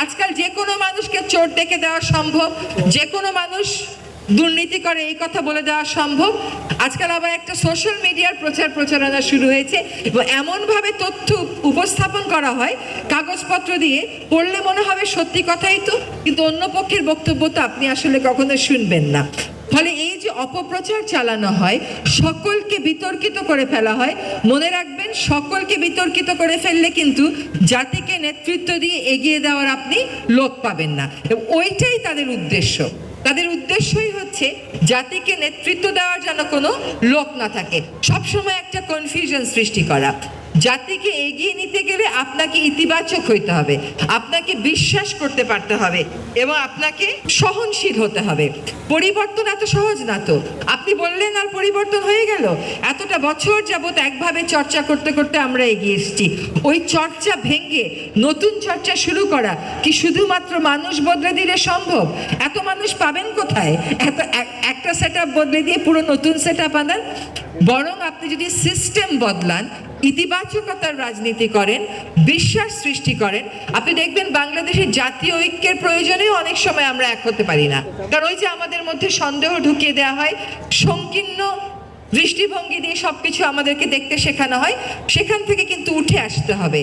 আজকাল যে কোনো মানুষকে চোর ডেকে দেওয়া সম্ভব, যে কোনো মানুষ দুর্নীতি করে এই কথা বলে দেওয়া সম্ভব। আজকাল আবার একটা সোশ্যাল মিডিয়ার প্রচারণা শুরু হয়েছে এবং এমনভাবে তথ্য উপস্থাপন করা হয় কাগজপত্র দিয়ে, পড়লে মনে হবে সত্যি কথাই তো, কিন্তু অন্য পক্ষের বক্তব্য তো আপনি আসলে কখনো শুনবেন না। ফলে এই যে অপপ্রচার চালানো হয়, সকলকে বিতর্কিত করে ফেলা হয়, মনে রাখবেন সকলকে বিতর্কিত করে ফেললে কিন্তু জাতিকে নেতৃত্ব দিয়ে এগিয়ে দেওয়ার আপনি লোক পাবেন না। এবং ওইটাই তাদের উদ্দেশ্য। তাদের উদ্দেশ্যই হচ্ছে জাতিকে নেতৃত্ব দেওয়ার যেন কোনো লোক না থাকে, সবসময় একটা কনফিউশন সৃষ্টি করা। জাতিকে এগিয়ে নিতে গেলে আপনাকে ইতিবাচক হইতে হবে, আপনাকে বিশ্বাস করতে পারতে হবে এবং আপনাকে সহনশীল হতে হবে। পরিবর্তন এত সহজ না তো, আপনি বললেন আর পরিবর্তন হয়ে গেল। এতটা বছর যাবত একভাবে চর্চা করতে করতে আমরা এগিয়ে এসেছি। ওই চর্চা ভেঙে নতুন চর্চা শুরু করা কি শুধুমাত্র মানুষ বদলে দিলে সম্ভব? এত মানুষ পাবেন কোথায়? একটা সেট আপ বদলে দিয়ে পুরো নতুন সেট আপ আনান। বরং আপনি যদি সিস্টেম বদলান, ইতিবাচকতার রাজনীতি করেন, বিশ্বাস সৃষ্টি করেন, আপনি দেখবেন বাংলাদেশের জাতীয় ঐক্যের প্রয়োজনেও অনেক সময় আমরা এক হতে পারি না। কারণ ওই যে আমাদের মধ্যে সন্দেহ ঢুকিয়ে দেওয়া হয়, সংকীর্ণ দৃষ্টিভঙ্গি দিয়ে সবকিছু আমাদেরকে দেখতে শেখানো হয়, সেখান থেকে কিন্তু উঠে আসতে হবে।